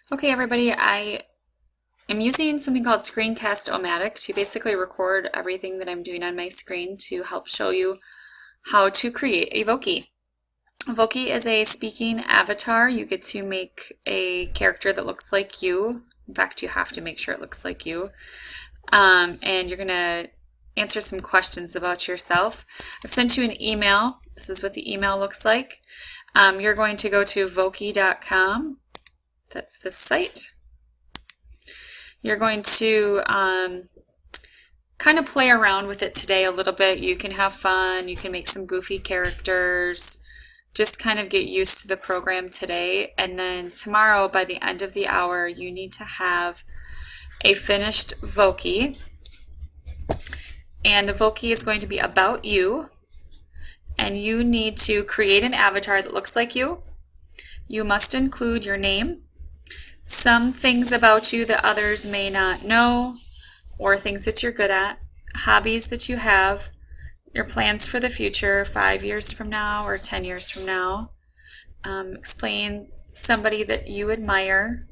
Okay, everybody, I am using something called Screencast-O-Matic to basically record everything that I'm doing on my screen to help show you how to create a Voki. Voki is a speaking avatar. You get to make a character that looks like you. In fact, you have to make sure it looks like you. And you're going to answer some questions about yourself. I've sent you an email. This is what the email looks like. You're going to go to Voki.com. That's the site. You're going to kind of play around with it today a little bit. You can have fun. You can make some goofy characters. Just kind of get used to the program today. And then tomorrow, by the end of the hour, you need to have a finished Voki. And the Voki is going to be about you. And you need to create an avatar that looks like you. You must include your name, some things about you that others may not know, or things that you're good at, hobbies that you have, your plans for the future, 5 years from now or 10 years from now. Explain somebody that you admire,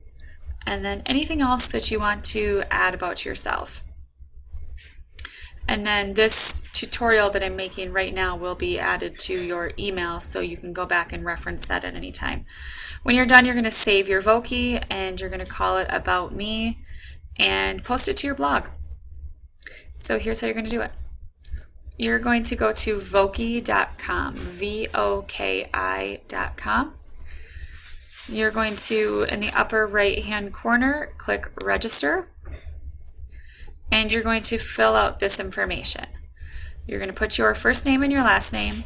and then anything else that you want to add about yourself. And then this tutorial that I'm making right now will be added to your email, so you can go back and reference that at any time. When you're done, you're going to save your Voki and you're going to call it About Me and post it to your blog. So here's how you're going to do it. You're going to go to Voki.com, VOKI.com. You're going to, in the upper right hand corner, click Register. And you're going to fill out this information. You're going to put your first name and your last name.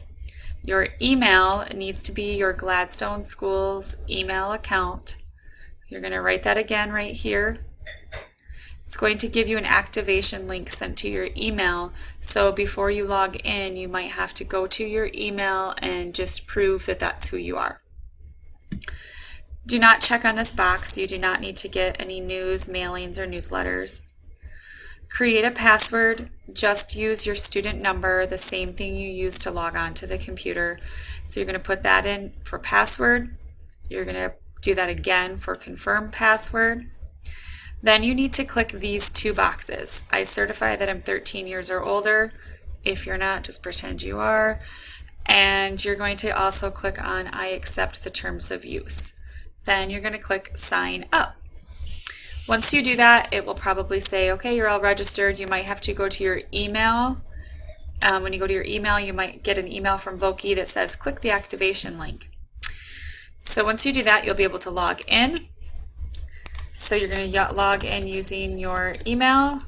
Your email needs to be your Gladstone School's email account. You're going to write that again right here. It's going to give you an activation link sent to your email. So before you log in, you might have to go to your email and just prove that that's who you are. Do not check on this box. You do not need to get any news, mailings, or newsletters. Create a password. Just use your student number, the same thing you use to log on to the computer. So you're going to put that in for password. You're going to do that again for confirm password. Then you need to click these two boxes. I certify that I'm 13 years or older. If you're not, just pretend you are. And you're going to also click on I accept the terms of use. Then you're going to click sign up. Once you do that, it will probably say, okay, you're all registered. You might have to go to your email. When you go to your email, you might get an email from Voki that says, click the activation link. So once you do that, you'll be able to log in. So you're going to log in using your email.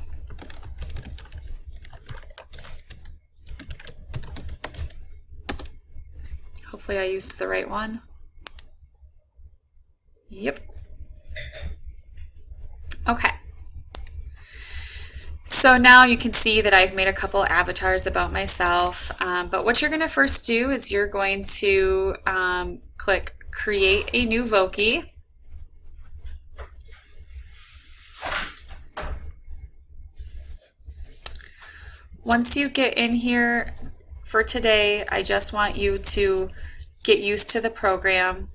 Hopefully I used the right one. Yep. Okay. So now you can see that I've made a couple avatars about myself, but what you're going to first do is you're going to click Create a New Voki. Once you get in here for today, I just want you to get used to the program.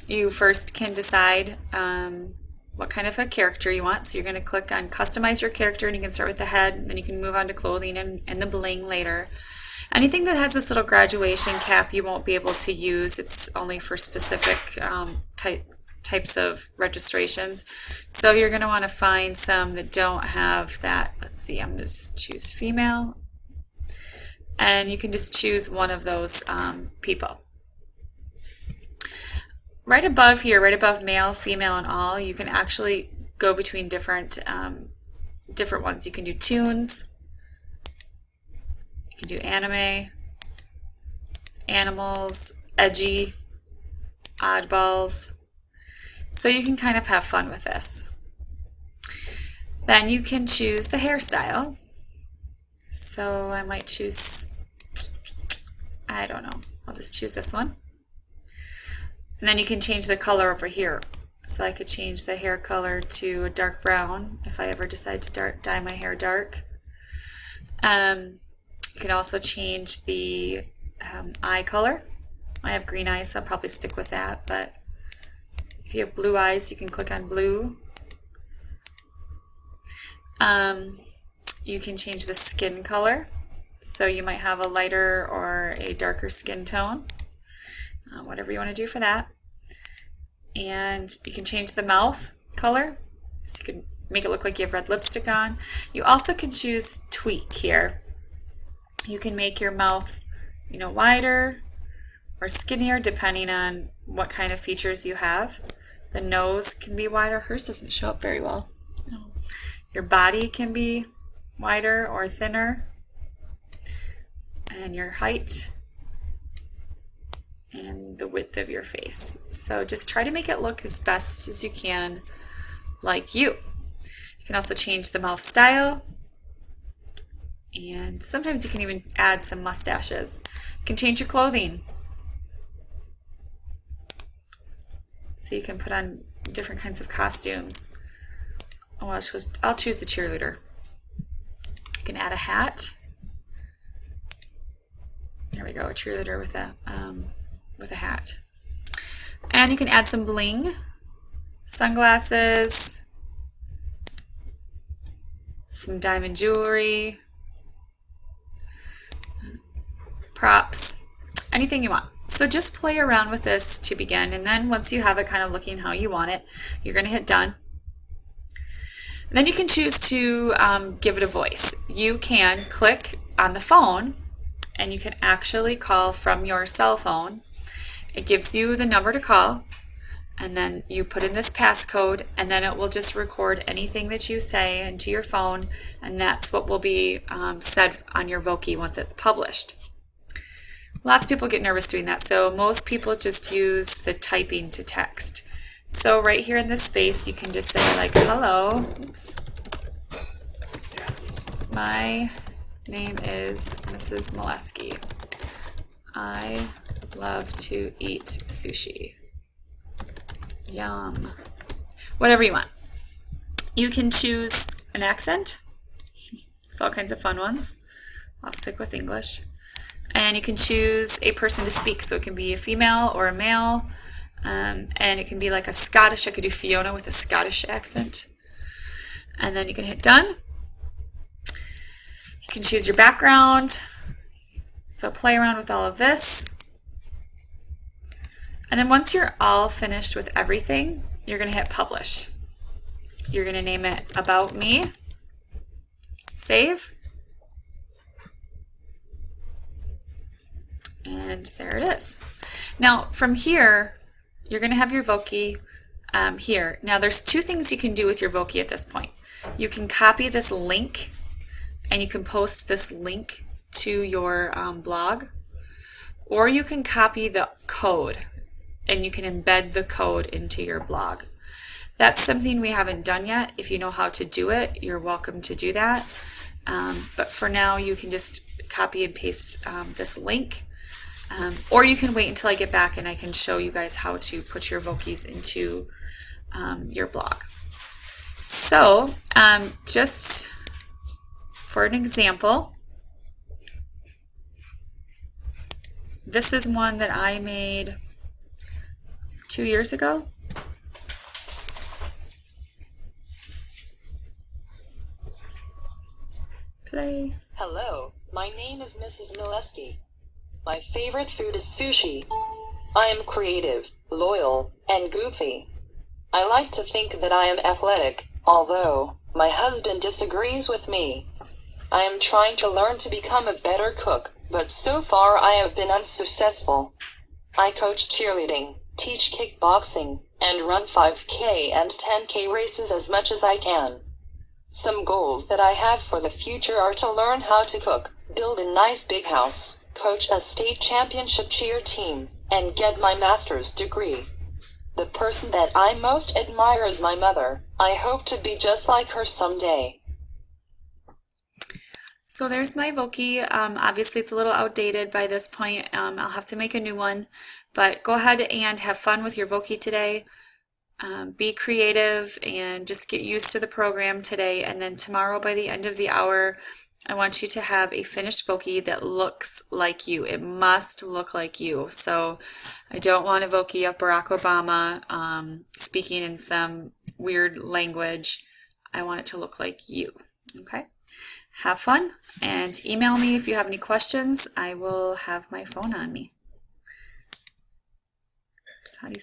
You first can decide what kind of a character you want. So you're going to click on customize your character, and you can start with the head, and then you can move on to clothing and the bling later. Anything that has this little graduation cap you won't be able to use. It's only for specific types of registrations. So you're going to want to find some that don't have that. Let's see, I'm going to just choose female. And you can just choose one of those people. Right above here, right above male, female, and all, you can actually go between different ones. You can do tunes, you can do anime, animals, edgy, oddballs. So you can kind of have fun with this. Then you can choose the hairstyle. So I might choose, I don't know, I'll just choose this one. And then you can change the color over here. So I could change the hair color to a dark brown if I ever decide to dye my hair dark. You can also change the eye color. I have green eyes, so I'll probably stick with that, but If you have blue eyes, you can click on blue. You can change the skin color. So you might have a lighter or a darker skin tone, whatever you want to do for that. And you can change the mouth color, so you can make it look like you have red lipstick on. You also can choose tweak here. You can make your mouth, wider or skinnier depending on what kind of features you have. The nose can be wider. Hers doesn't show up very well. No. Your body can be wider or thinner. And your height and the width of your face. So just try to make it look as best as you can like you. You can also change the mouth style, and sometimes you can even add some mustaches. You can change your clothing. So you can put on different kinds of costumes. Oh, I'll choose the cheerleader. You can add a hat. There we go, a cheerleader with a hat. And you can add some bling, sunglasses, some diamond jewelry, props, anything you want. So just play around with this to begin, and then once you have it kind of looking how you want it, you're going to hit done. Then you can choose to give it a voice. You can click on the phone and you can actually call from your cell phone. It gives you the number to call, and then you put in this passcode, and then it will just record anything that you say into your phone, and that's what will be said on your Voki once it's published. Lots of people get nervous doing that, so most people just use the typing to text. So right here in this space, you can just say like, hello, oops, my name is Mrs. Molesky. I love to eat sushi. Yum. Whatever you want. You can choose an accent. There's all kinds of fun ones. I'll stick with English. And you can choose a person to speak. So it can be a female or a male. And it can be like a Scottish. I could do Fiona with a Scottish accent. And then you can hit done. You can choose your background. So play around with all of this. And then once you're all finished with everything, you're going to hit publish. You're going to name it About Me. Save. And there it is. Now from here, you're going to have your Voki here. Now there's two things you can do with your Voki at this point. You can copy this link and you can post this link to your blog, or you can copy the code and you can embed the code into your blog. That's something we haven't done yet. If you know how to do it, you're welcome to do that. But for now, you can just copy and paste this link, or you can wait until I get back and I can show you guys how to put your Vokis into your blog. So just for an example, this is one that I made 2 years ago. Play. Hello, my name is Mrs. Molesky. My favorite food is sushi. I am creative, loyal, and goofy. I like to think that I am athletic, although my husband disagrees with me. I am trying to learn to become a better cook, but so far I have been unsuccessful. I coach cheerleading, teach kickboxing, and run 5K and 10K races as much as I can. Some goals that I have for the future are to learn how to cook, build a nice big house, coach a state championship cheer team, and get my master's degree. The person that I most admire is my mother. I hope to be just like her someday. So there's my Voki. Obviously it's a little outdated by this point. I'll have to make a new one, but go ahead and have fun with your Voki today. Be creative and just get used to the program today, and then tomorrow by the end of the hour I want you to have a finished Voki that looks like you. It must look like you. So I don't want a Voki of Barack Obama speaking in some weird language. I want it to look like you. Okay? Have fun and email me if you have any questions. I will have my phone on me. So how do you